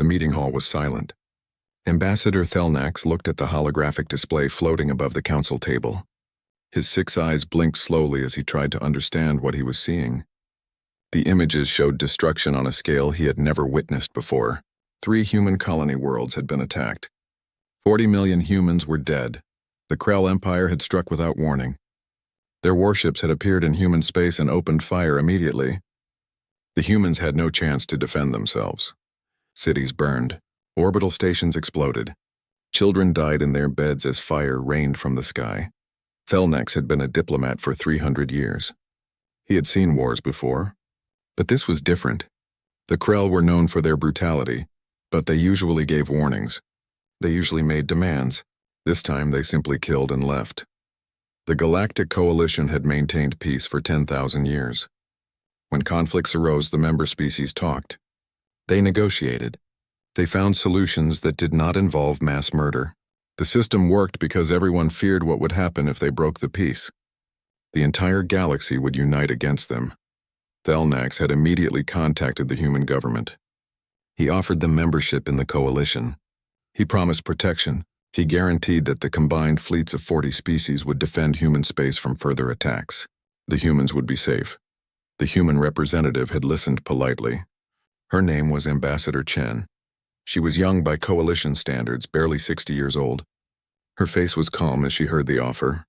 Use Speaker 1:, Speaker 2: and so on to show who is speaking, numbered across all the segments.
Speaker 1: The meeting hall was silent. Ambassador Thelnax looked at the holographic display floating above the council table. His 6 eyes blinked slowly as he tried to understand what he was seeing. The images showed destruction on a scale he had never witnessed before. 3 human colony worlds had been attacked. 40 million humans were dead. The Krell Empire had struck without warning. Their warships had appeared in human space and opened fire immediately. The humans had no chance to defend themselves. Cities burned. Orbital stations exploded. Children died in their beds as fire rained from the sky. Thelnax had been a diplomat for 300 years. He had seen wars before. But this was different. The Krell were known for their brutality, but they usually gave warnings. They usually made demands. This time they simply killed and left. The Galactic Coalition had maintained peace for 10,000 years. When conflicts arose, the member species talked. They negotiated. They found solutions that did not involve mass murder. The system worked because everyone feared what would happen if they broke the peace. The entire galaxy would unite against them. Thelnax had immediately contacted the human government. He offered them membership in the coalition. He promised protection. He guaranteed that the combined fleets of 40 species would defend human space from further attacks. The humans would be safe. The human representative had listened politely. Her name was Ambassador Chen. She was young by coalition standards, barely 60 years old. Her face was calm as she heard the offer.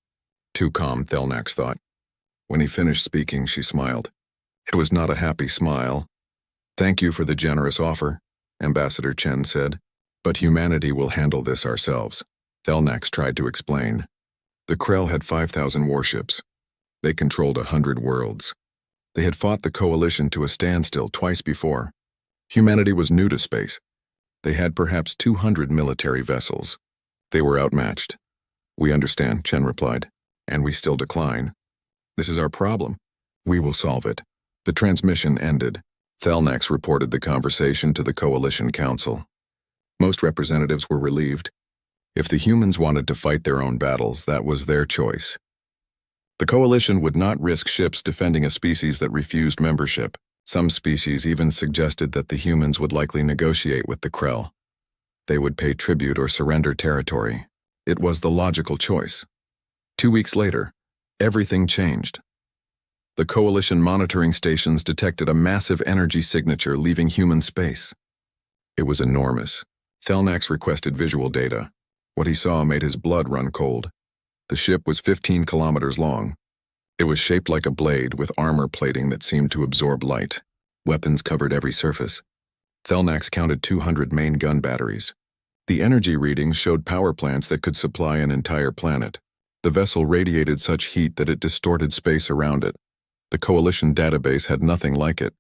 Speaker 1: Too calm, Thelnax thought. When he finished speaking, she smiled. It was not a happy smile. "Thank you for the generous offer," Ambassador Chen said. "But humanity will handle this ourselves." Thelnax tried to explain. The Krell had 5,000 warships. They controlled 100 worlds. They had fought the coalition to a standstill twice before. Humanity was new to space. They had perhaps 200 military vessels. They were outmatched. "We understand," Chen replied, "and we still decline. This is our problem. We will solve it." The transmission ended. Thelnax reported the conversation to the Coalition Council. Most representatives were relieved. If the humans wanted to fight their own battles, that was their choice. The Coalition would not risk ships defending a species that refused membership. Some species even suggested that the humans would likely negotiate with the Krell. They would pay tribute or surrender territory. It was the logical choice. 2 weeks later, everything changed. The Coalition monitoring stations detected a massive energy signature leaving human space. It was enormous. Thelnax requested visual data. What he saw made his blood run cold. The ship was 15 kilometers long. It was shaped like a blade with armor plating that seemed to absorb light. Weapons covered every surface. Thelnax counted 200 main gun batteries. The energy readings showed power plants that could supply an entire planet. The vessel radiated such heat that it distorted space around it. The Coalition database had nothing like it.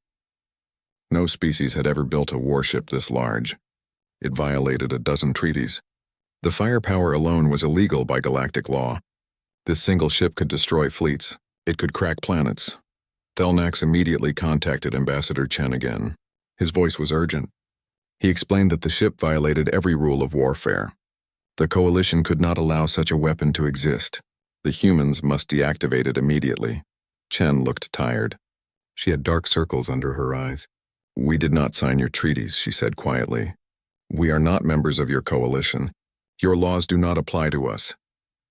Speaker 1: No species had ever built a warship this large. It violated a dozen treaties. The firepower alone was illegal by galactic law. This single ship could destroy fleets. It could crack planets. Thelnax immediately contacted Ambassador Chen again. His voice was urgent. He explained that the ship violated every rule of warfare. The Coalition could not allow such a weapon to exist. The humans must deactivate it immediately. Chen looked tired. She had dark circles under her eyes. "We did not sign your treaties," she said quietly. "We are not members of your coalition. Your laws do not apply to us."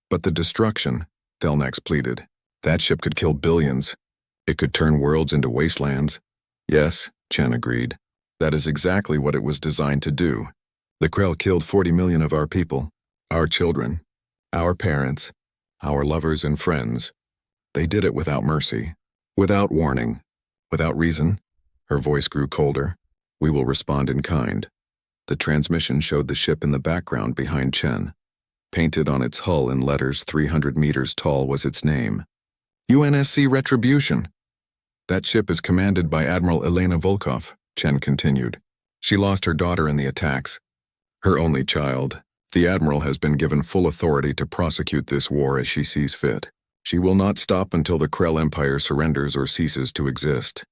Speaker 1: "But the destruction," Thelnax pleaded. "That ship could kill billions. It could turn worlds into wastelands." "Yes," Chen agreed. "That is exactly what it was designed to do. The Krell killed 40 million of our people, our children, our parents, our lovers and friends. They did it without mercy, without warning, without reason." Her voice grew colder. "We will respond in kind." The transmission showed the ship in the background behind Chen. Painted on its hull in letters 300 meters tall was its name. UNSC Retribution. "That ship is commanded by Admiral Elena Volkov," Chen continued. "She lost her daughter in the attacks. Her only child. The Admiral has been given full authority to prosecute this war as she sees fit. She will not stop until the Krell Empire surrenders or ceases to exist."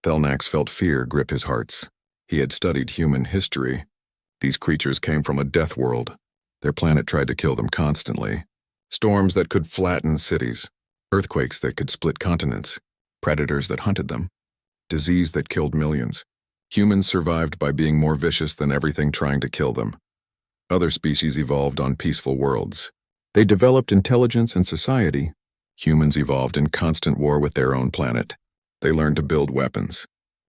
Speaker 1: Thelnax felt fear grip his hearts. He had studied human history. These creatures came from a death world. Their planet tried to kill them constantly. Storms that could flatten cities. Earthquakes that could split continents. Predators that hunted them. Disease that killed millions. Humans survived by being more vicious than everything trying to kill them. Other species evolved on peaceful worlds. They developed intelligence and society. Humans evolved in constant war with their own planet. They learned to build weapons.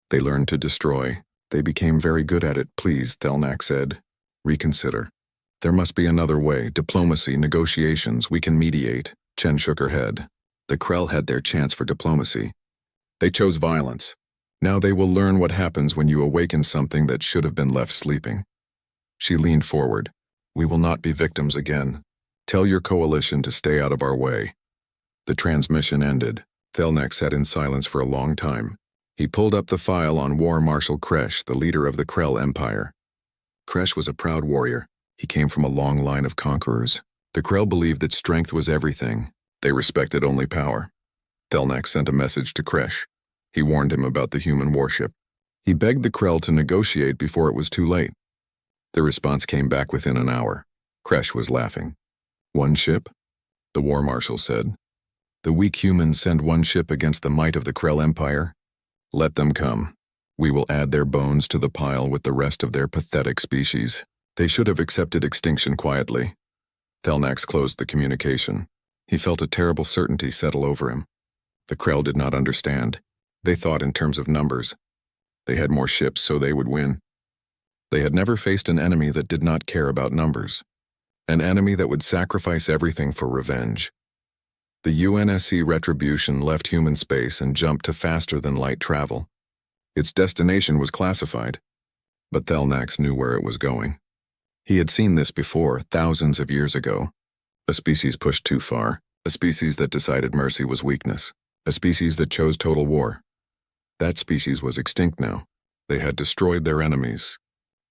Speaker 1: They learned to destroy. They became very good at it. Please, Thelnak said. Reconsider. There must be another way. Diplomacy, negotiations, we can mediate. Chen shook her head. The Krell had their chance for diplomacy. They chose violence. Now they will learn what happens when you awaken something that should have been left sleeping. She leaned forward. We will not be victims again. Tell your coalition to stay out of our way. The transmission ended. Thelnak sat in silence for a long time. He pulled up the file on War Marshal Kresh, the leader of the Krell Empire. Kresh was a proud warrior. He came from a long line of conquerors. The Krell believed that strength was everything. They respected only power. Thelnak sent a message to Kresh. He warned him about the human warship. He begged the Krell to negotiate before it was too late. The response came back within an hour. Kresh was laughing. One ship? The War Marshal said. The weak humans send one ship against the might of the Krell Empire? Let them come. We will add their bones to the pile with the rest of their pathetic species. They should have accepted extinction quietly. Thelnax closed the communication. He felt a terrible certainty settle over him. The Krell did not understand. They thought in terms of numbers. They had more ships, so they would win. They had never faced an enemy that did not care about numbers. An enemy that would sacrifice everything for revenge. The UNSC Retribution left human space and jumped to faster-than-light travel. Its destination was classified, but Thelnax knew where it was going. He had seen this before, thousands of years ago. A species pushed too far, a species that decided mercy was weakness, a species that chose total war. That species was extinct now. They had destroyed their enemies.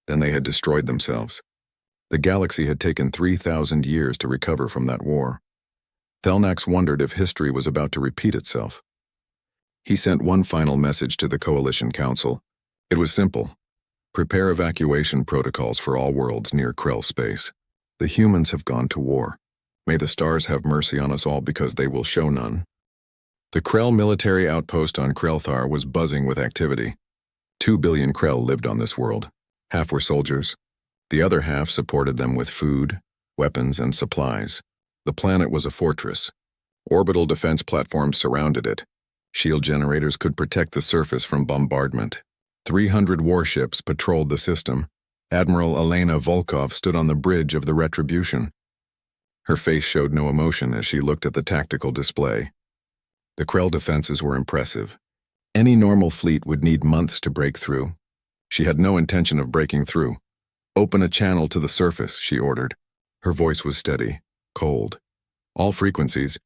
Speaker 1: Then they had destroyed themselves. The galaxy had taken 3,000 years to recover from that war. Thelnax wondered if history was about to repeat itself. He sent one final message to the Coalition Council. It was simple. Prepare evacuation protocols for all worlds near Krell space. The humans have gone to war. May the stars have mercy on us all because they will show none. The Krell military outpost on Krellthar was buzzing with activity. 2 billion Krell lived on this world. Half were soldiers. The other half supported them with food, weapons, and supplies. The planet was a fortress. Orbital defense platforms surrounded it. Shield generators could protect the surface from bombardment. 300 warships patrolled the system. Admiral Elena Volkov stood on the bridge of the Retribution. Her face showed no emotion as she looked at the tactical display. The Krell defenses were impressive. Any normal fleet would need months to break through. She had no intention of breaking through. Open a channel to the surface, she ordered. Her voice was steady, cold. All frequencies.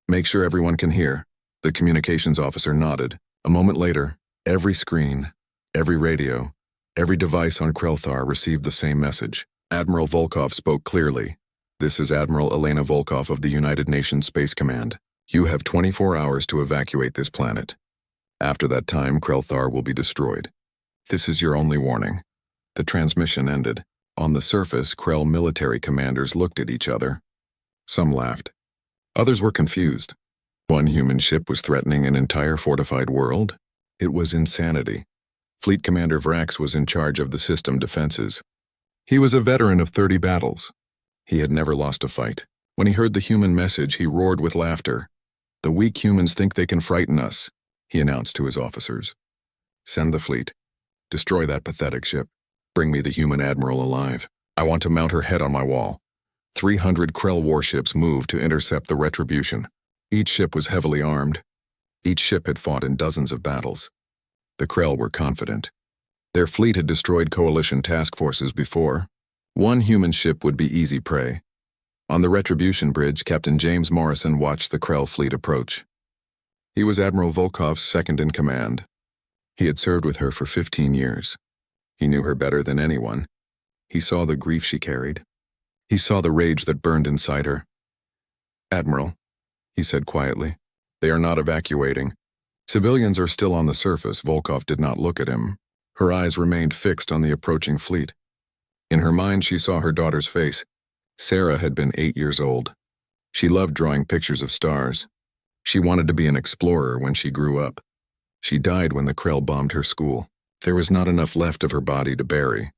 Speaker 1: Make sure everyone can hear. The communications officer nodded. A moment later, every screen, every radio, every device on Krellthar received the same message. Admiral Volkov spoke clearly. This is Admiral Elena Volkov of the United Nations Space Command. You have 24 hours to evacuate this planet. After that time, Krellthar will be destroyed. This is your only warning. The transmission ended. On the surface, Krell military commanders looked at each other. Some laughed. Others were confused. One human ship was threatening an entire fortified world? It was insanity. Fleet Commander Vrax was in charge of the system defenses. He was a veteran of 30 battles. He had never lost a fight. When he heard the human message, he roared with laughter. The weak humans think they can frighten us, he announced to his officers. Send the fleet. Destroy that pathetic ship. Bring me the human admiral alive. I want to mount her head on my wall. 300 Krell warships moved to intercept the Retribution. Each ship was heavily armed. Each ship had fought in dozens of battles. The Krell were confident. Their fleet had destroyed coalition task forces before. One human ship would be easy prey. On the Retribution bridge, Captain James Morrison watched the Krell fleet approach. He was Admiral Volkov's second in command. He had served with her for 15 years. He knew her better than anyone. He saw the grief she carried. He saw the rage that burned inside her. Admiral, he said quietly, they are not evacuating. Civilians are still on the surface. Volkov did not look at him. Her eyes remained fixed on the approaching fleet. In her mind, she saw her daughter's face. Sarah had been 8 years old. She loved drawing pictures of stars. She wanted to be an explorer when she grew up. She died when the Krell bombed her school. There was not enough left of her body to bury.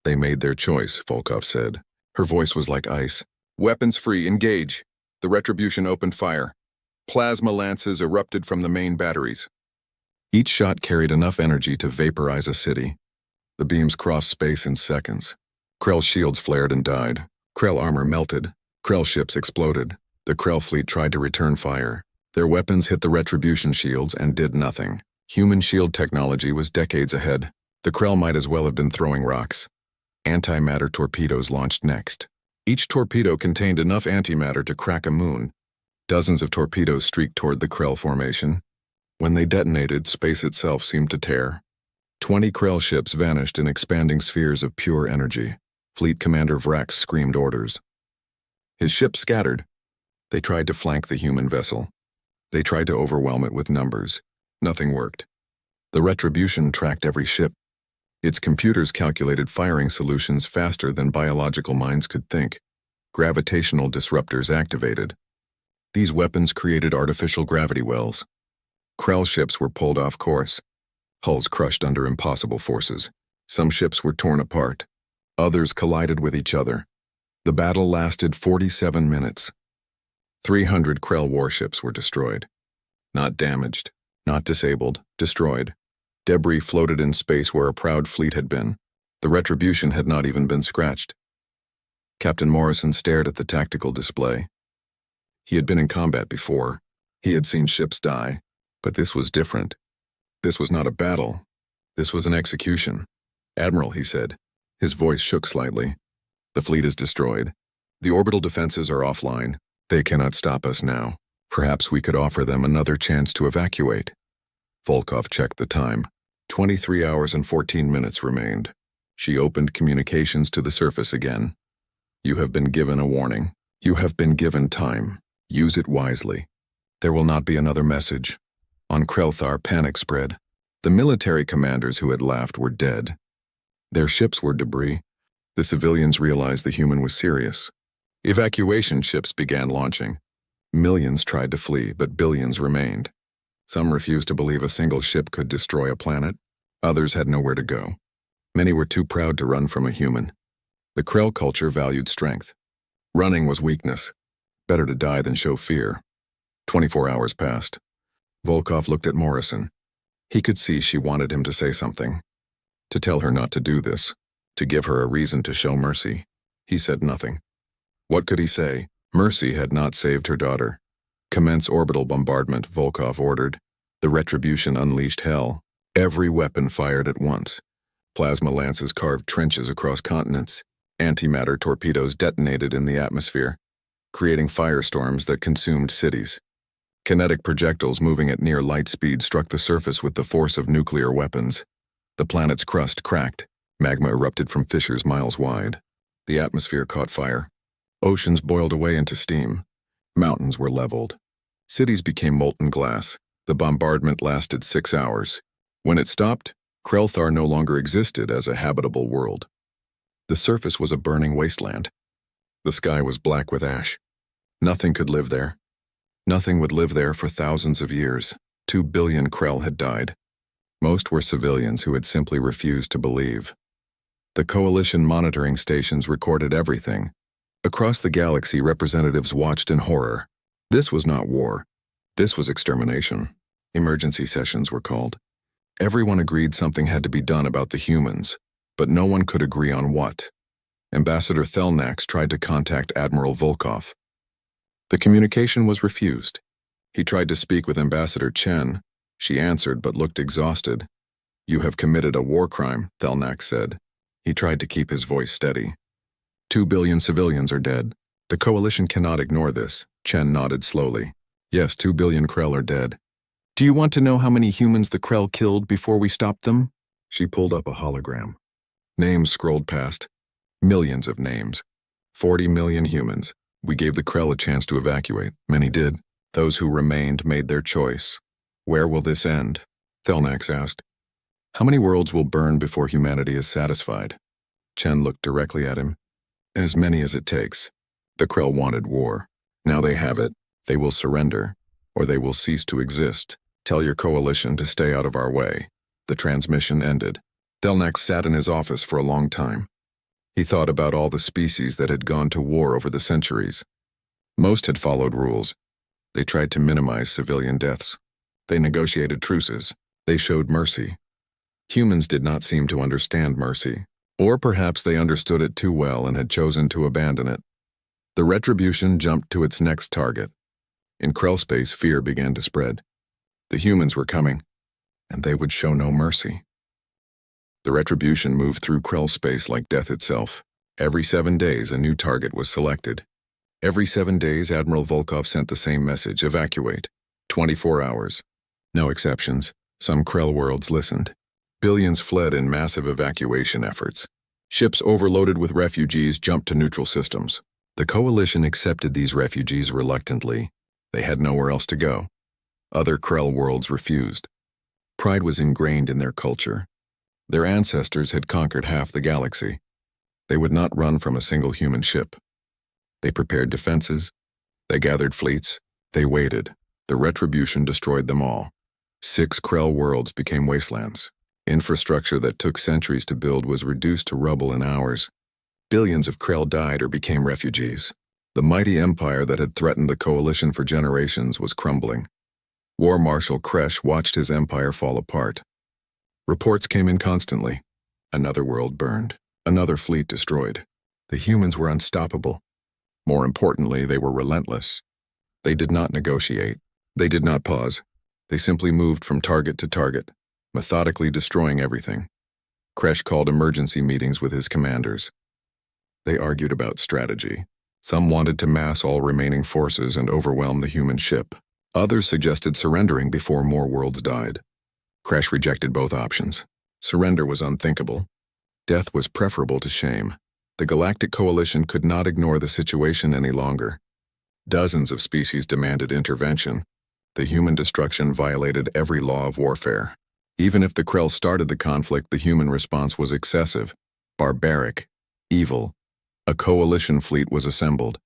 Speaker 1: They made their choice, Volkov said. Her voice was like ice. Weapons free, engage. The Retribution opened fire. Plasma lances erupted from the main batteries. Each shot carried enough energy to vaporize a city. The beams crossed space in seconds. Krell shields flared and died. Krell armor melted. Krell ships exploded. The Krell fleet tried to return fire. Their weapons hit the Retribution shields and did nothing. Human shield technology was decades ahead. The Krell might as well have been throwing rocks. Antimatter torpedoes launched next. Each torpedo contained enough antimatter to crack a moon. Dozens of torpedoes streaked toward the Krell formation. When they detonated, space itself seemed to tear. 20 Krell ships vanished in expanding spheres of pure energy. Fleet Commander Vrax screamed orders. His ships scattered. They tried to flank the human vessel. They tried to overwhelm it with numbers. Nothing worked. The Retribution tracked every ship. Its computers calculated firing solutions faster than biological minds could think. Gravitational disruptors activated. These weapons created artificial gravity wells. Krell ships were pulled off course. Hulls crushed under impossible forces. Some ships were torn apart. Others collided with each other. The battle lasted 47 minutes. 300 Krell warships were destroyed. Not damaged, not disabled, destroyed. Debris floated in space where a proud fleet had been. The Retribution had not even been scratched. Captain Morrison stared at the tactical display. He had been in combat before. He had seen ships die. But this was different. This was not a battle. This was an execution. Admiral, he said. His voice shook slightly. The fleet is destroyed. The orbital defenses are offline. They cannot stop us now. Perhaps we could offer them another chance to evacuate. Volkov checked the time. 23 hours and 14 minutes remained. She opened communications to the surface again. You have been given a warning. You have been given time. Use it wisely. There will not be another message. On Krelthar, panic spread. The military commanders who had laughed were dead. Their ships were debris. The civilians realized the human was serious. Evacuation ships began launching. Millions tried to flee, but billions remained. Some refused to believe a single ship could destroy a planet. Others had nowhere to go. Many were too proud to run from a human. The Krell culture valued strength. Running was weakness. Better to die than show fear. 24 hours passed. Volkov looked at Morrison. He could see she wanted him to say something. To tell her not to do this. To give her a reason to show mercy. He said nothing. What could he say? Mercy had not saved her daughter. Commence orbital bombardment, Volkov ordered. The Retribution unleashed hell. Every weapon fired at once. Plasma lances carved trenches across continents. Antimatter torpedoes detonated in the atmosphere, creating firestorms that consumed cities. Kinetic projectiles moving at near light speed struck the surface with the force of nuclear weapons. The planet's crust cracked. Magma erupted from fissures miles wide. The atmosphere caught fire. Oceans boiled away into steam. Mountains were leveled. Cities became molten glass. The bombardment lasted 6 hours. When it stopped, Krelthar no longer existed as a habitable world. The surface was a burning wasteland. The sky was black with ash. Nothing could live there. Nothing would live there for thousands of years. 2 billion Krell had died. Most were civilians who had simply refused to believe. The coalition monitoring stations recorded everything. Across the galaxy, representatives watched in horror. This was not war. This was extermination. Emergency sessions were called. Everyone agreed something had to be done about the humans, but no one could agree on what. Ambassador Thelnax tried to contact Admiral Volkov. The communication was refused. He tried to speak with Ambassador Chen. She answered but looked exhausted. You have committed a war crime, Thelnax said. He tried to keep his voice steady. 2 billion civilians are dead. The coalition cannot ignore this. Chen nodded slowly. Yes, 2 billion Krell are dead. Do you want to know how many humans the Krell killed before we stopped them? She pulled up a hologram. Names scrolled past. Millions of names. 40 million humans. We gave the Krell a chance to evacuate. Many did. Those who remained made their choice. Where will this end? Thelnax asked. How many worlds will burn before humanity is satisfied? Chen looked directly at him. As many as it takes. The Krell wanted war. Now they have it. They will surrender, or they will cease to exist. Tell your coalition to stay out of our way. The transmission ended. Thelnax sat in his office for a long time. He thought about all the species that had gone to war over the centuries. Most had followed rules. They tried to minimize civilian deaths. They negotiated truces. They showed mercy. Humans did not seem to understand mercy, or perhaps they understood it too well and had chosen to abandon it. The retribution jumped to its next target. In Krell space, fear began to spread. The humans were coming, and they would show no mercy. The retribution moved through Krell space like death itself. Every 7 days, a new target was selected. Every 7 days, Admiral Volkov sent the same message: evacuate. 24 hours. No exceptions. Some Krell worlds listened. Billions fled in massive evacuation efforts. Ships overloaded with refugees jumped to neutral systems. The Coalition accepted these refugees reluctantly. They had nowhere else to go. Other Krell worlds refused. Pride was ingrained in their culture. Their ancestors had conquered half the galaxy. They would not run from a single human ship. They prepared defenses. They gathered fleets. They waited. The retribution destroyed them all. 6 Krell worlds became wastelands. Infrastructure that took centuries to build was reduced to rubble in hours. Billions of Krell died or became refugees. The mighty empire that had threatened the Coalition for generations was crumbling. War Marshal Kresh watched his empire fall apart. Reports came in constantly. Another world burned. Another fleet destroyed. The humans were unstoppable. More importantly, they were relentless. They did not negotiate. They did not pause. They simply moved from target to target, methodically destroying everything. Kresh called emergency meetings with his commanders. They argued about strategy. Some wanted to mass all remaining forces and overwhelm the human ship. Others suggested surrendering before more worlds died. Kresh rejected both options. Surrender was unthinkable. Death was preferable to shame. The Galactic Coalition could not ignore the situation any longer. Dozens of species demanded intervention. The human destruction violated every law of warfare. Even if the Krell started the conflict, the human response was excessive, barbaric, evil. A coalition fleet was assembled.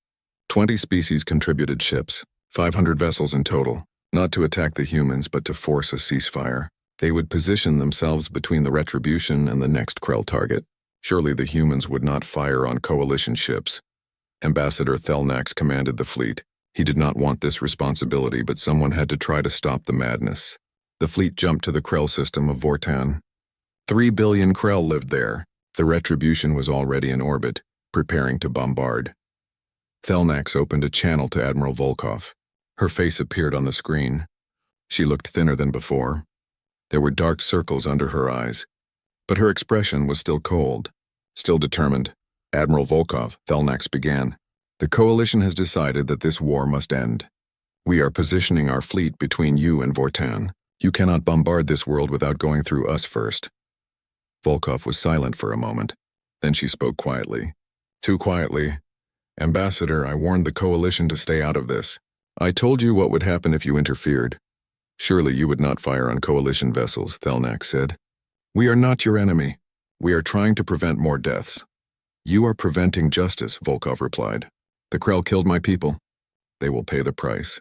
Speaker 1: 20 species contributed ships, 500 vessels in total, not to attack the humans but to force a ceasefire. They would position themselves between the retribution and the next Krell target. Surely the humans would not fire on coalition ships. Ambassador Thelnax commanded the fleet. He did not want this responsibility, but someone had to try to stop the madness. The fleet jumped to the Krell system of Vortan. 3 billion Krell lived there. The retribution was already in orbit, preparing to bombard. Thelnax opened a channel to Admiral Volkov. Her face appeared on the screen. She looked thinner than before. There were dark circles under her eyes, but her expression was still cold, still determined. Admiral Volkov, Thelnax began. The Coalition has decided that this war must end. We are positioning our fleet between you and Vortan. You cannot bombard this world without going through us first. Volkov was silent for a moment. Then she spoke quietly. Too quietly. Ambassador, I warned the Coalition to stay out of this. I told you what would happen if you interfered. Surely you would not fire on Coalition vessels, Thelnax said. We are not your enemy. We are trying to prevent more deaths. You are preventing justice, Volkov replied. The Krell killed my people. They will pay the price.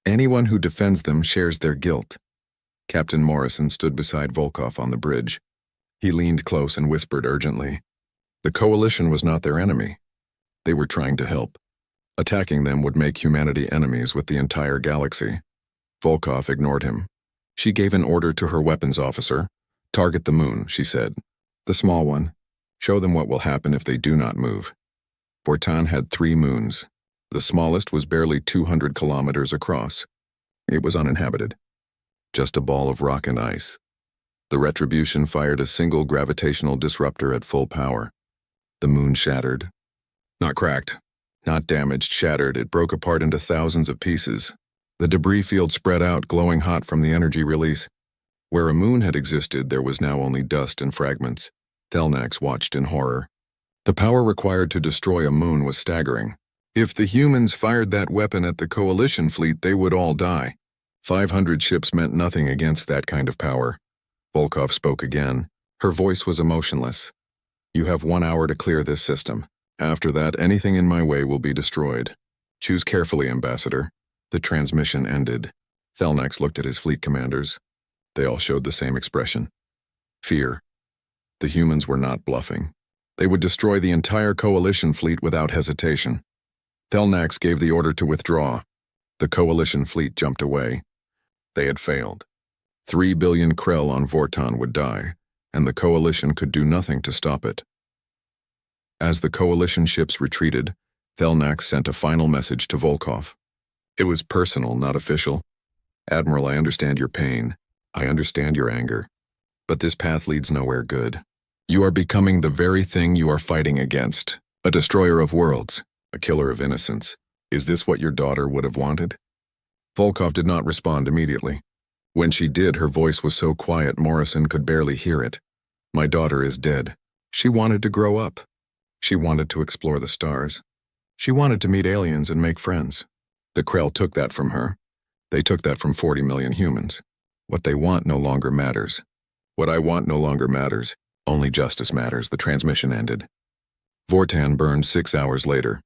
Speaker 1: Anyone who defends them shares their guilt. Captain Morrison stood beside Volkov on the bridge. He leaned close and whispered urgently. The Coalition was not their enemy. They were trying to help. Attacking them would make humanity enemies with the entire galaxy. Volkov ignored him. She gave an order to her weapons officer. Target the moon, she said. The small one. Show them what will happen if they do not move. Vortan had 3 moons. The smallest was barely 200 kilometers across. It was uninhabited. Just a ball of rock and ice. The retribution fired a single gravitational disruptor at full power. The moon shattered. Not cracked, not damaged, shattered. It broke apart into thousands of pieces. The debris field spread out, glowing hot from the energy release. Where a moon had existed, there was now only dust and fragments. Thelnax watched in horror. The power required to destroy a moon was staggering. If the humans fired that weapon at the Coalition fleet, they would all die. 500 ships meant nothing against that kind of power. Volkov spoke again. Her voice was emotionless. You have 1 hour to clear this system. After that, anything in my way will be destroyed. Choose carefully, Ambassador. The transmission ended. Thelnax looked at his fleet commanders. They all showed the same expression. Fear. The humans were not bluffing. They would destroy the entire coalition fleet without hesitation. Thelnax gave the order to withdraw. The coalition fleet jumped away. They had failed. 3 billion Krell on Vorton would die, and the coalition could do nothing to stop it. As the coalition ships retreated, Thelnax sent a final message to Volkov. It was personal, not official. Admiral, I understand your pain. I understand your anger. But this path leads nowhere good. You are becoming the very thing you are fighting against. A destroyer of worlds. A killer of innocence. Is this what your daughter would have wanted? Volkov did not respond immediately. When she did, her voice was so quiet Morrison could barely hear it. My daughter is dead. She wanted to grow up. She wanted to explore the stars. She wanted to meet aliens and make friends. The Krell took that from her. They took that from 40 million humans. What they want no longer matters. What I want no longer matters. Only justice matters. The transmission ended. Vortan burned 6 hours later.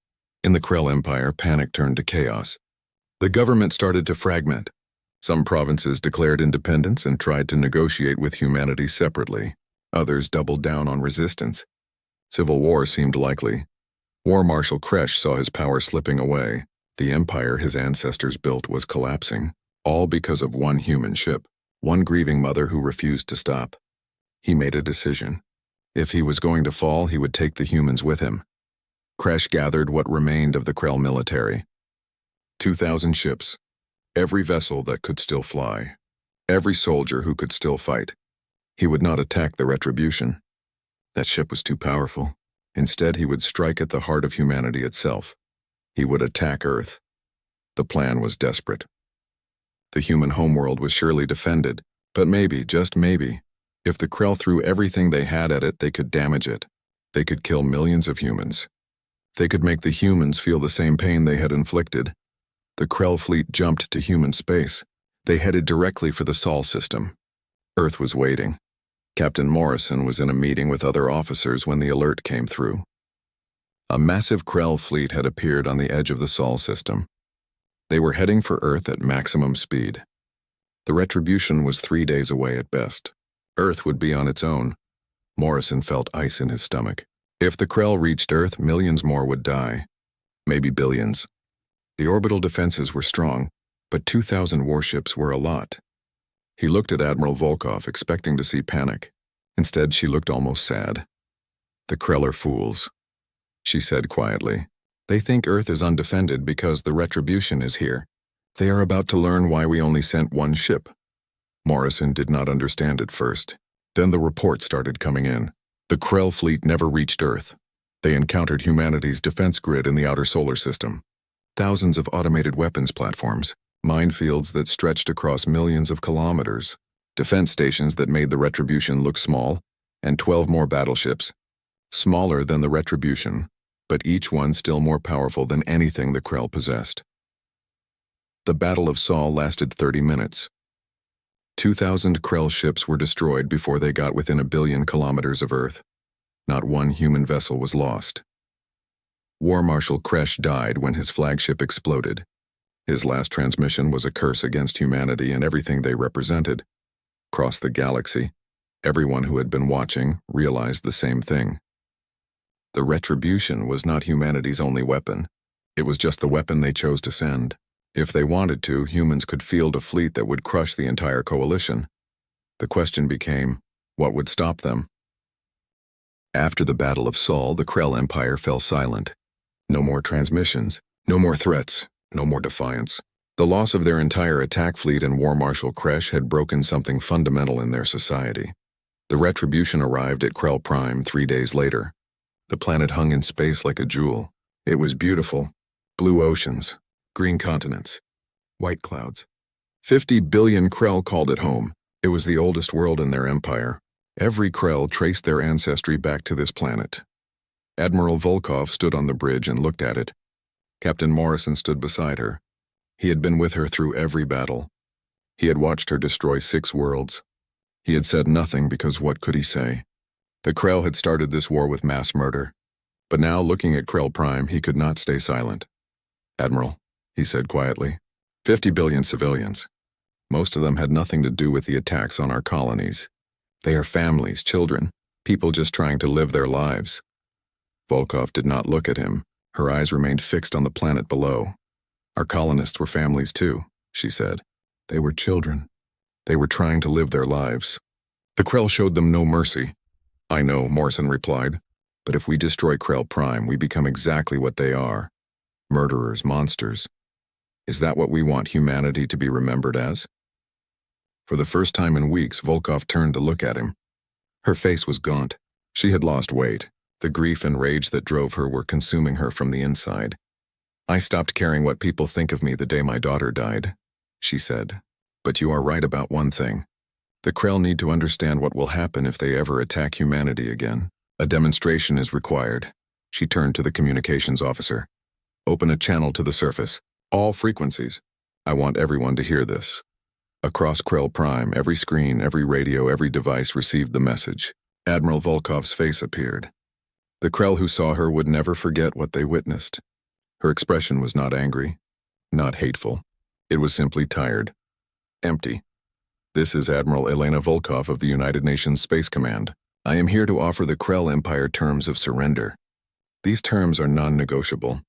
Speaker 1: In the Krell Empire, panic turned to chaos. The government started to fragment. Some provinces declared independence and tried to negotiate with humanity separately. Others doubled down on resistance. Civil war seemed likely. War Marshal Kresh saw his power slipping away. The empire his ancestors built was collapsing, all because of one human ship, one grieving mother who refused to stop. He made a decision. If he was going to fall, he would take the humans with him. Kresh gathered what remained of the Krell military. 2,000 ships. Every vessel that could still fly. Every soldier who could still fight. He would not attack the Retribution. That ship was too powerful. Instead, he would strike at the heart of humanity itself. He would attack Earth. The plan was desperate. The human homeworld was surely defended, but maybe, just maybe, if the Krell threw everything they had at it, they could damage it. They could kill millions of humans. They could make the humans feel the same pain they had inflicted. The Krell fleet jumped to human space. They headed directly for the Sol system. Earth was waiting. Captain Morrison was in a meeting with other officers when the alert came through. A massive Krell fleet had appeared on the edge of the Sol system. They were heading for Earth at maximum speed. The Retribution was 3 days away at best. Earth would be on its own. Morrison felt ice in his stomach. If the Krell reached Earth, millions more would die. Maybe billions. The orbital defenses were strong, but 2,000 warships were a lot. He looked at Admiral Volkov, expecting to see panic. Instead, she looked almost sad. The Krell are fools, she said quietly. They think Earth is undefended because the Retribution is here. They are about to learn why we only sent one ship. Morrison did not understand at first. Then the reports started coming in. The Krell fleet never reached Earth. They encountered humanity's defense grid in the outer solar system. Thousands of automated weapons platforms, minefields that stretched across millions of kilometers, defense stations that made the Retribution look small, and 12 more battleships. Smaller than the Retribution, but each one still more powerful than anything the Krell possessed. The Battle of Sol lasted 30 minutes. 2,000 Krell ships were destroyed before they got within 1 billion kilometers of Earth. Not one human vessel was lost. War Marshal Kresh died when his flagship exploded. His last transmission was a curse against humanity and everything they represented. Across the galaxy, everyone who had been watching realized the same thing. The Retribution was not humanity's only weapon. It was just the weapon they chose to send. If they wanted to, humans could field a fleet that would crush the entire coalition. The question became, what would stop them? After the Battle of Sol, the Krell Empire fell silent. No more transmissions, no more threats, no more defiance. The loss of their entire attack fleet and War Marshal Kresh had broken something fundamental in their society. The Retribution arrived at Krell Prime 3 days later. The planet hung in space like a jewel. It was beautiful. Blue oceans, green continents, white clouds. 50 billion Krell called it home. It was the oldest world in their empire. Every Krell traced their ancestry back to this planet. Admiral Volkov stood on the bridge and looked at it. Captain Morrison stood beside her. He had been with her through every battle. He had watched her destroy 6 worlds. He had said nothing because what could he say? The Krell had started this war with mass murder. But now, looking at Krell Prime, he could not stay silent. Admiral, he said quietly, 50 billion civilians. Most of them had nothing to do with the attacks on our colonies. They are families, children, people just trying to live their lives. Volkov did not look at him. Her eyes remained fixed on the planet below. Our colonists were families too, she said. They were children. They were trying to live their lives. The Krell showed them no mercy. I know, Morrison replied, but if we destroy Krell Prime, we become exactly what they are. Murderers, monsters. Is that what we want humanity to be remembered as? For the first time in weeks, Volkov turned to look at him. Her face was gaunt. She had lost weight. The grief and rage that drove her were consuming her from the inside. I stopped caring what people think of me the day my daughter died, she said. But you are right about one thing. The Krell need to understand what will happen if they ever attack humanity again. A demonstration is required. She turned to the communications officer. Open a channel to the surface. All frequencies. I want everyone to hear this. Across Krell Prime, every screen, every radio, every device received the message. Admiral Volkov's face appeared. The Krell who saw her would never forget what they witnessed. Her expression was not angry, not hateful. It was simply tired. Empty. This is Admiral Elena Volkov of the United Nations Space Command. I am here to offer the Krell Empire terms of surrender. These terms are non-negotiable.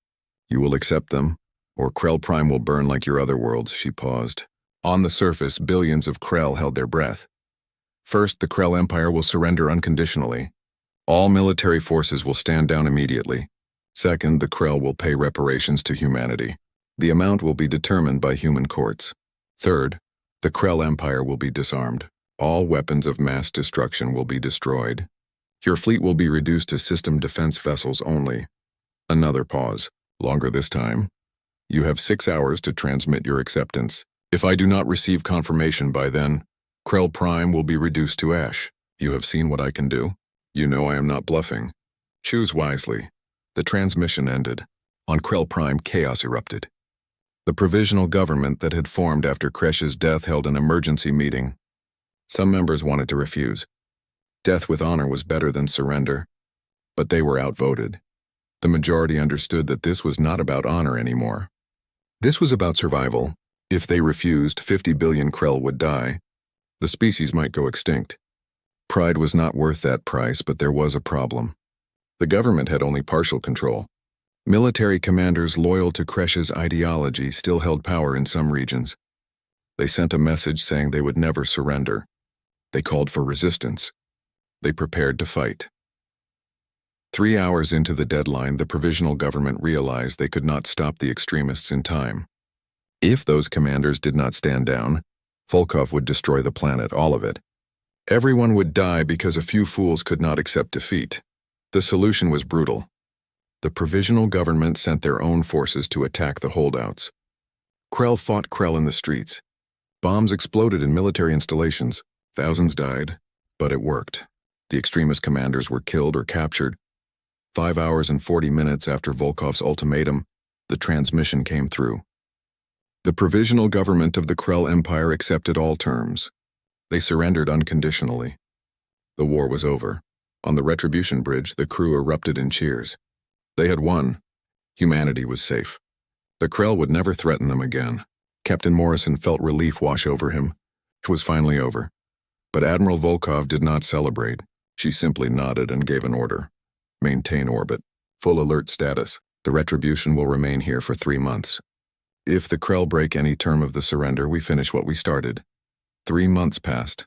Speaker 1: You will accept them, or Krell Prime will burn like your other worlds, she paused. On the surface, billions of Krell held their breath. First, the Krell Empire will surrender unconditionally. All military forces will stand down immediately. Second, the Krell will pay reparations to humanity. The amount will be determined by human courts. Third, the Krell Empire will be disarmed. All weapons of mass destruction will be destroyed. Your fleet will be reduced to system defense vessels only. Another pause, longer this time. You have 6 hours to transmit your acceptance. If I do not receive confirmation by then, Krell Prime will be reduced to ash. You have seen what I can do. You know I am not bluffing. Choose wisely. The transmission ended. On Krell Prime, chaos erupted. The provisional government that had formed after Kresh's death held an emergency meeting. Some members wanted to refuse. Death with honor was better than surrender. But they were outvoted. The majority understood that this was not about honor anymore. This was about survival. If they refused, 50 billion Krell would die. The species might go extinct. Pride was not worth that price, but there was a problem. The government had only partial control. Military commanders loyal to Kresh's ideology still held power in some regions. They sent a message saying they would never surrender. They called for resistance. They prepared to fight. 3 hours into the deadline, the provisional government realized they could not stop the extremists in time. If those commanders did not stand down, Volkov would destroy the planet, all of it. Everyone would die because a few fools could not accept defeat. The solution was brutal. The provisional government sent their own forces to attack the holdouts. Krell fought Krell in the streets. Bombs exploded in military installations. Thousands died, but it worked. The extremist commanders were killed or captured. 5 hours and 40 minutes after Volkov's ultimatum, the transmission came through. The provisional government of the Krell Empire accepted all terms. They surrendered unconditionally. The war was over. On the Retribution Bridge, the crew erupted in cheers. They had won. Humanity was safe. The Krell would never threaten them again. Captain Morrison felt relief wash over him. It was finally over. But Admiral Volkov did not celebrate. She simply nodded and gave an order. Maintain orbit. Full alert status. The Retribution will remain here for 3 months. If the Krell break any term of the surrender, we finish what we started. 3 months passed.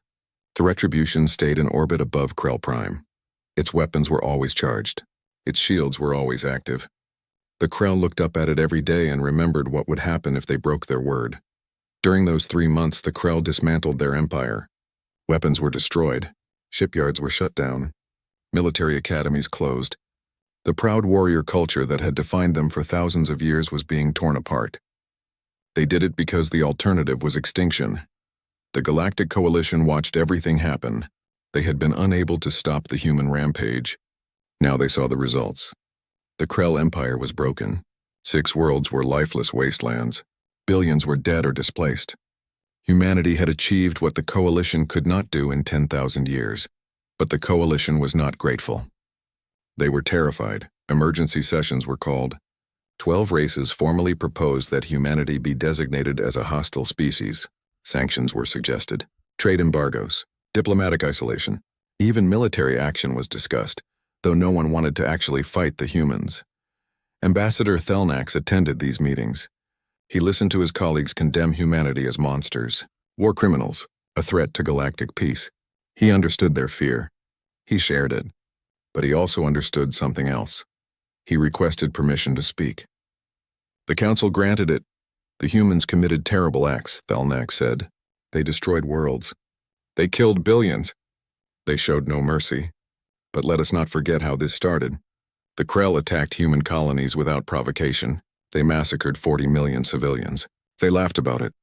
Speaker 1: The Retribution stayed in orbit above Krell Prime. Its weapons were always charged. Its shields were always active. The Krell looked up at it every day and remembered what would happen if they broke their word. During those 3 months, the Krell dismantled their empire. Weapons were destroyed. Shipyards were shut down. Military academies closed. The proud warrior culture that had defined them for thousands of years was being torn apart. They did it because the alternative was extinction. The Galactic Coalition watched everything happen. They had been unable to stop the human rampage. Now they saw the results. The Krell Empire was broken. 6 worlds were lifeless wastelands. Billions were dead or displaced. Humanity had achieved what the Coalition could not do in 10,000 years. But the Coalition was not grateful. They were terrified. Emergency sessions were called. 12 races formally proposed that humanity be designated as a hostile species. Sanctions were suggested. Trade embargoes. Diplomatic isolation. Even military action was discussed, though no one wanted to actually fight the humans. Ambassador Thelnax attended these meetings. He listened to his colleagues condemn humanity as monsters, war criminals, a threat to galactic peace. He understood their fear. He shared it. But he also understood something else. He requested permission to speak. The council granted it. The humans committed terrible acts, Thelnax said. They destroyed worlds. They killed billions. They showed no mercy. But let us not forget how this started. The Krell attacked human colonies without provocation. They massacred 40 million civilians. They laughed about it.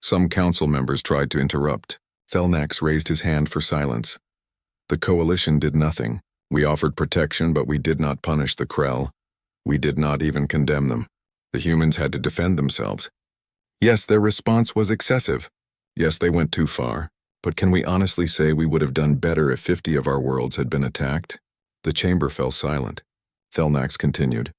Speaker 1: Some council members tried to interrupt. Thelnax raised his hand for silence. The coalition did nothing. We offered protection, but we did not punish the Krell. We did not even condemn them. The humans had to defend themselves. Yes, their response was excessive. Yes, they went too far. But can we honestly say we would have done better if 50 of our worlds had been attacked? The chamber fell silent. Thelnax continued.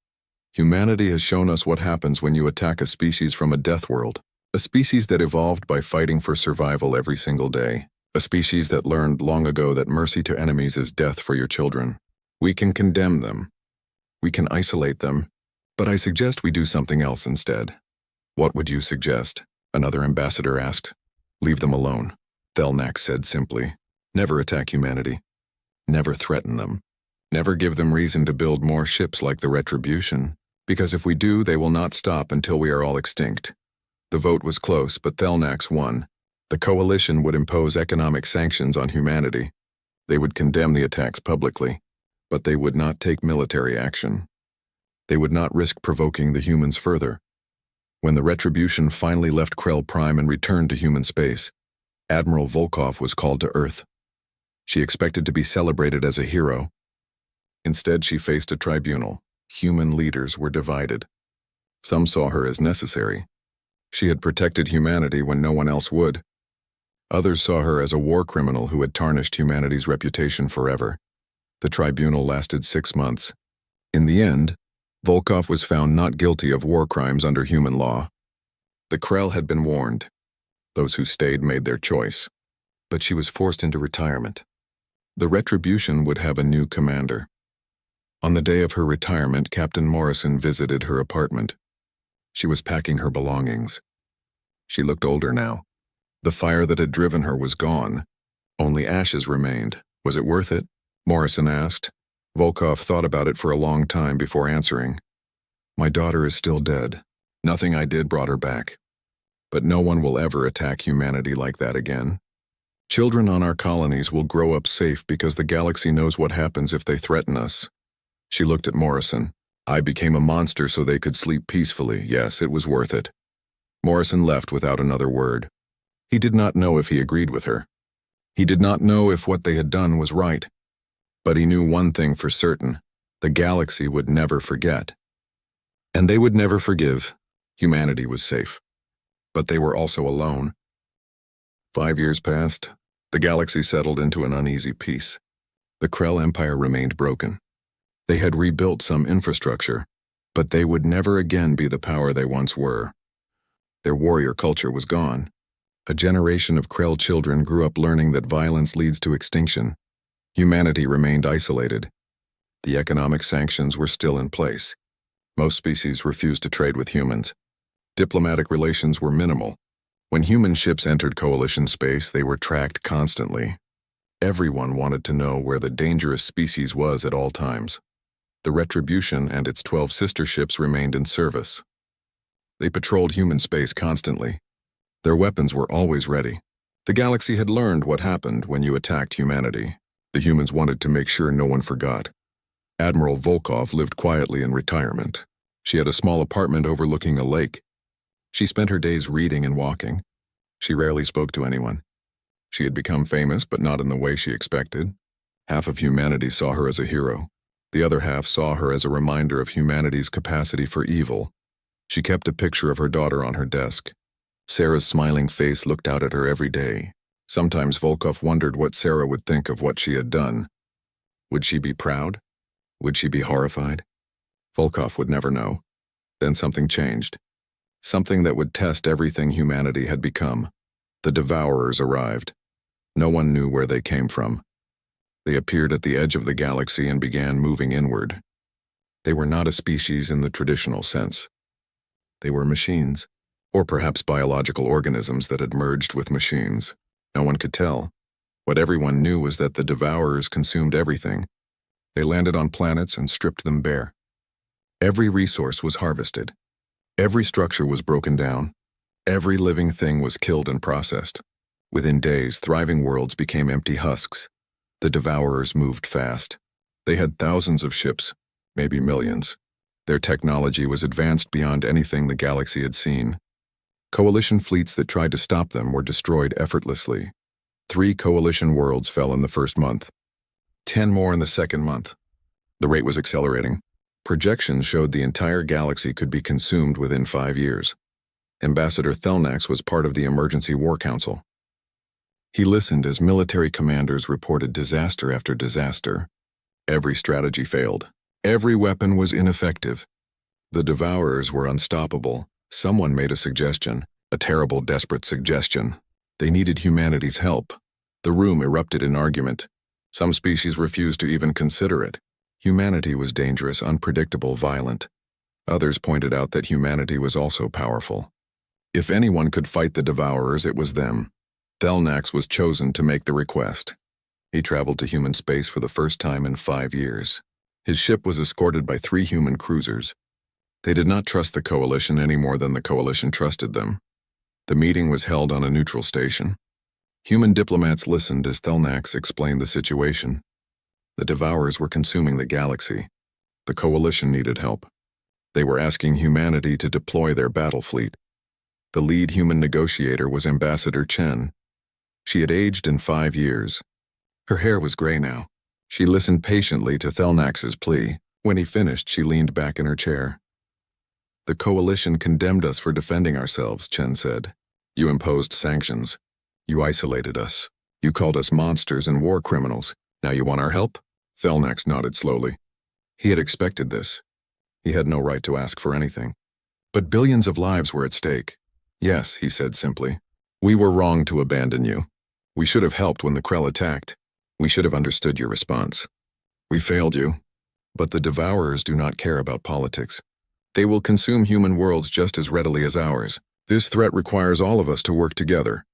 Speaker 1: Humanity has shown us what happens when you attack a species from a death world. A species that evolved by fighting for survival every single day. A species that learned long ago that mercy to enemies is death for your children. We can condemn them. We can isolate them. But I suggest we do something else instead. What would you suggest? Another ambassador asked. Leave them alone. Thelnax said simply. Never attack humanity. Never threaten them. Never give them reason to build more ships like the Retribution. Because if we do, they will not stop until we are all extinct. The vote was close, but Thelnax won. The coalition would impose economic sanctions on humanity. They would condemn the attacks publicly, but they would not take military action. They would not risk provoking the humans further. When the Retribution finally left Krell Prime and returned to human space, Admiral Volkov was called to Earth. She expected to be celebrated as a hero. Instead, she faced a tribunal. Human leaders were divided. Some saw her as necessary. She had protected humanity when no one else would. Others saw her as a war criminal who had tarnished humanity's reputation forever. The tribunal lasted 6 months. In the end, Volkov was found not guilty of war crimes under human law. The Krell had been warned. Those who stayed made their choice. But she was forced into retirement. The Retribution would have a new commander. On the day of her retirement, Captain Morrison visited her apartment. She was packing her belongings. She looked older now. The fire that had driven her was gone. Only ashes remained. Was it worth it? Morrison asked. Volkov thought about it for a long time before answering. My daughter is still dead. Nothing I did brought her back. But no one will ever attack humanity like that again. Children on our colonies will grow up safe because the galaxy knows what happens if they threaten us. She looked at Morrison. I became a monster so they could sleep peacefully. Yes, it was worth it. Morrison left without another word. He did not know if he agreed with her. He did not know if what they had done was right. But he knew one thing for certain. The galaxy would never forget. And they would never forgive. Humanity was safe. But they were also alone. 5 years passed. The galaxy settled into an uneasy peace. The Krell Empire remained broken. They had rebuilt some infrastructure, but they would never again be the power they once were. Their warrior culture was gone. A generation of Krell children grew up learning that violence leads to extinction. Humanity remained isolated. The economic sanctions were still in place. Most species refused to trade with humans. Diplomatic relations were minimal. When human ships entered coalition space, they were tracked constantly. Everyone wanted to know where the dangerous species was at all times. The Retribution and its 12 sister ships remained in service. They patrolled human space constantly. Their weapons were always ready. The galaxy had learned what happened when you attacked humanity. The humans wanted to make sure no one forgot. Admiral Volkov lived quietly in retirement. She had a small apartment overlooking a lake. She spent her days reading and walking. She rarely spoke to anyone. She had become famous, but not in the way she expected. Half of humanity saw her as a hero. The other half saw her as a reminder of humanity's capacity for evil. She kept a picture of her daughter on her desk. Sarah's smiling face looked out at her every day. Sometimes Volkov wondered what Sarah would think of what she had done. Would she be proud? Would she be horrified? Volkov would never know. Then something changed. Something that would test everything humanity had become. The Devourers arrived. No one knew where they came from. They appeared at the edge of the galaxy and began moving inward. They were not a species in the traditional sense. They were machines, or perhaps biological organisms that had merged with machines. No one could tell. What everyone knew was that the Devourers consumed everything. They landed on planets and stripped them bare. Every resource was harvested. Every structure was broken down. Every living thing was killed and processed. Within days, thriving worlds became empty husks. The Devourers moved fast. They had thousands of ships, maybe millions. Their technology was advanced beyond anything the galaxy had seen. Coalition fleets that tried to stop them were destroyed effortlessly. 3 coalition worlds fell in the first month. 10 more in the second month. The rate was accelerating. Projections showed the entire galaxy could be consumed within 5 years. Ambassador Thelnax was part of the Emergency War Council. He listened as military commanders reported disaster after disaster. Every strategy failed. Every weapon was ineffective. The Devourers were unstoppable. Someone made a suggestion, a terrible, desperate suggestion. They needed humanity's help. The room erupted in argument. Some species refused to even consider it. Humanity was dangerous, unpredictable, violent. Others pointed out that humanity was also powerful. If anyone could fight the Devourers, it was them. Thelnax was chosen to make the request. He traveled to human space for the first time in 5 years. His ship was escorted by 3 human cruisers. They did not trust the Coalition any more than the Coalition trusted them. The meeting was held on a neutral station. Human diplomats listened as Thelnax explained the situation. The Devourers were consuming the galaxy. The Coalition needed help. They were asking humanity to deploy their battle fleet. The lead human negotiator was Ambassador Chen. She had aged in 5 years. Her hair was gray now. She listened patiently to Thelnax's plea. When he finished, she leaned back in her chair. "The Coalition condemned us for defending ourselves," Chen said. "You imposed sanctions. You isolated us. You called us monsters and war criminals. Now you want our help?" Thelnax nodded slowly. He had expected this. He had no right to ask for anything. But billions of lives were at stake. "Yes," he said simply. "We were wrong to abandon you. We should have helped when the Krell attacked. We should have understood your response. We failed you. But the Devourers do not care about politics. They will consume human worlds just as readily as ours. This threat requires all of us to work together."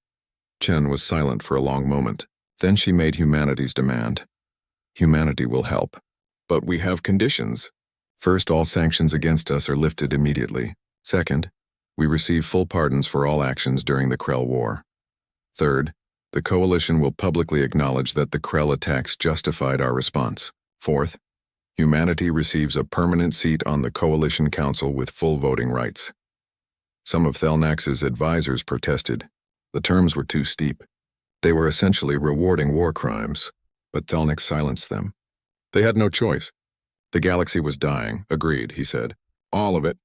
Speaker 1: Chen was silent for a long moment. Then she made humanity's demand. "Humanity will help. But we have conditions. First, all sanctions against us are lifted immediately. Second, we receive full pardons for all actions during the Krell War. Third, the Coalition will publicly acknowledge that the Krell attacks justified our response. Fourth, humanity receives a permanent seat on the Coalition Council with full voting rights." Some of Thelnax's advisors protested. The terms were too steep. They were essentially rewarding war crimes, but Thelnax silenced them. They had no choice. The galaxy was dying, agreed, he said. "All of it.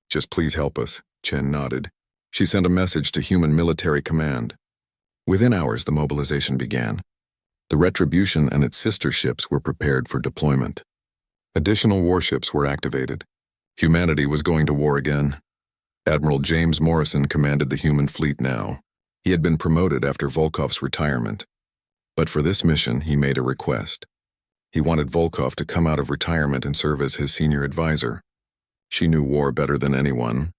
Speaker 1: Just please help us," Chen nodded. She sent a message to Human Military Command. Within hours, the mobilization began. The Retribution and its sister ships were prepared for deployment. Additional warships were activated. Humanity was going to war again. Admiral James Morrison commanded the human fleet now. He had been promoted after Volkov's retirement. But for this mission, he made a request. He wanted Volkov to come out of retirement and serve as his senior advisor. She knew war better than anyone.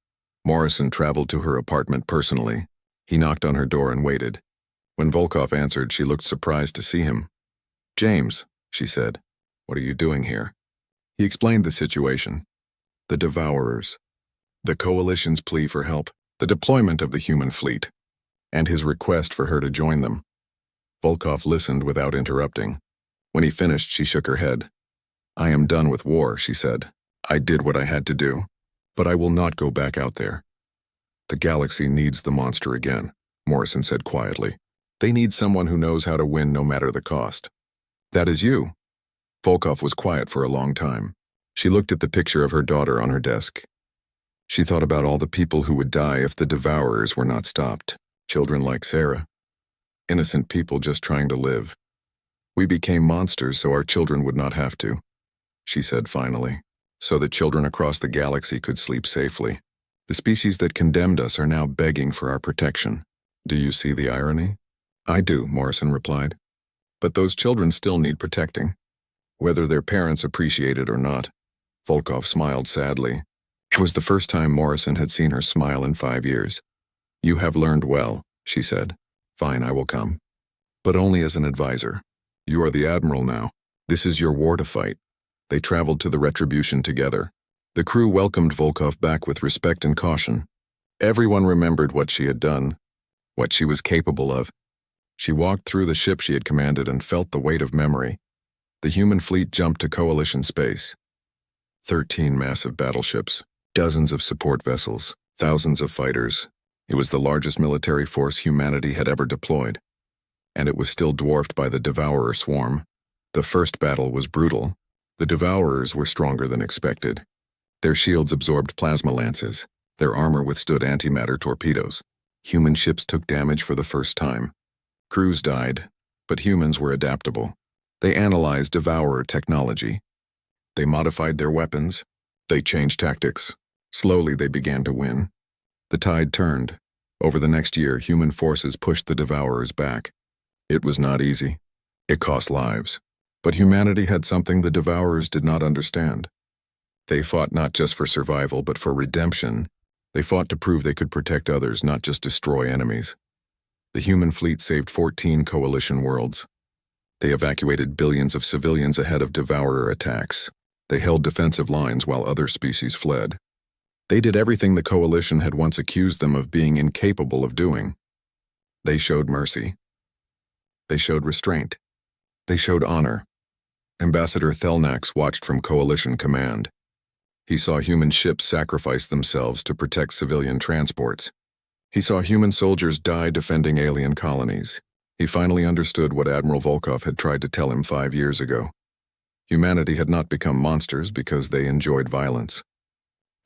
Speaker 1: Morrison traveled to her apartment personally. He knocked on her door and waited. When Volkov answered, she looked surprised to see him. "James," she said, "what are you doing here?" He explained the situation. The Devourers. The Coalition's plea for help. The deployment of the human fleet. And his request for her to join them. Volkov listened without interrupting. When he finished, she shook her head. "I am done with war," she said. "I did what I had to do, but I will not go back out there." "The galaxy needs the monster again," Morrison said quietly. "They need someone who knows how to win no matter the cost. That is you." Volkov was quiet for a long time. She looked at the picture of her daughter on her desk. She thought about all the people who would die if the Devourers were not stopped. Children like Sarah. Innocent people just trying to live. "We became monsters so our children would not have to," she said finally. "So the children across the galaxy could sleep safely. The species that condemned us are now begging for our protection. Do you see the irony? I do, Morrison replied. But those children still need protecting, whether their parents appreciate it or not. Volkov smiled sadly. It was the first time Morrison had seen her smile in 5 years. You have learned well, she said. Fine, I will come. But only as an advisor. You are the admiral now. This is your war to fight. They traveled to the Retribution together. The crew welcomed Volkov back with respect and caution. Everyone remembered what she had done, what she was capable of. She walked through the ship she had commanded and felt the weight of memory. The human fleet jumped to Coalition space. 13 massive battleships, dozens of support vessels, thousands of fighters. It was the largest military force humanity had ever deployed. And it was still dwarfed by the Devourer swarm. The first battle was brutal. The Devourers were stronger than expected. Their shields absorbed plasma lances. Their armor withstood antimatter torpedoes. Human ships took damage for the first time. Crews died, but humans were adaptable. They analyzed Devourer technology. They modified their weapons. They changed tactics. Slowly they began to win. The tide turned. Over the next year, human forces pushed the Devourers back. It was not easy. It cost lives. But humanity had something the Devourers did not understand. They fought not just for survival, but for redemption. They fought to prove they could protect others, not just destroy enemies. The human fleet saved 14 Coalition worlds. They evacuated billions of civilians ahead of Devourer attacks. They held defensive lines while other species fled. They did everything the Coalition had once accused them of being incapable of doing. They showed mercy. They showed restraint. They showed honor. Ambassador Thelnax watched from Coalition command. He saw human ships sacrifice themselves to protect civilian transports. He saw human soldiers die defending alien colonies. He finally understood what Admiral Volkov had tried to tell him 5 years ago. Humanity had not become monsters because they enjoyed violence.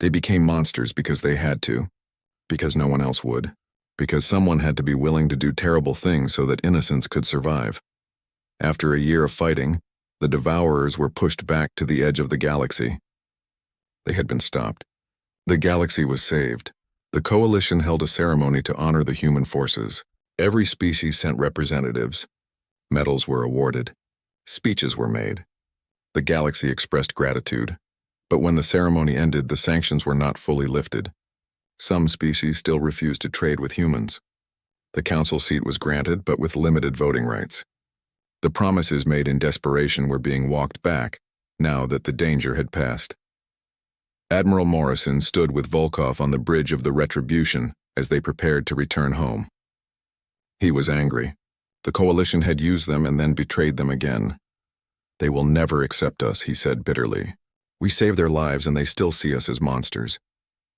Speaker 1: They became monsters because they had to, because no one else would, because someone had to be willing to do terrible things so that innocence could survive. After a year of fighting, the Devourers were pushed back to the edge of the galaxy. They had been stopped. The galaxy was saved. The Coalition held a ceremony to honor the human forces. Every species sent representatives. Medals were awarded. Speeches were made. The galaxy expressed gratitude. But when the ceremony ended, the sanctions were not fully lifted. Some species still refused to trade with humans. The council seat was granted, but with limited voting rights. The promises made in desperation were being walked back, now that the danger had passed. Admiral Morrison stood with Volkov on the bridge of the Retribution as they prepared to return home. He was angry. The Coalition had used them and then betrayed them again. They will never accept us, he said bitterly. We saved their lives and they still see us as monsters.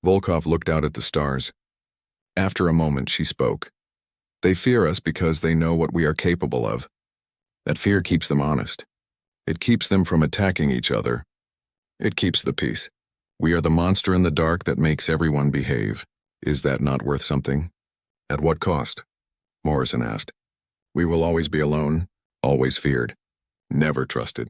Speaker 1: Volkov looked out at the stars. After a moment, she spoke. They fear us because they know what we are capable of. That fear keeps them honest. It keeps them from attacking each other. It keeps the peace. We are the monster in the dark that makes everyone behave. Is that not worth something? At what cost? Morrison asked. We will always be alone, always feared, never trusted.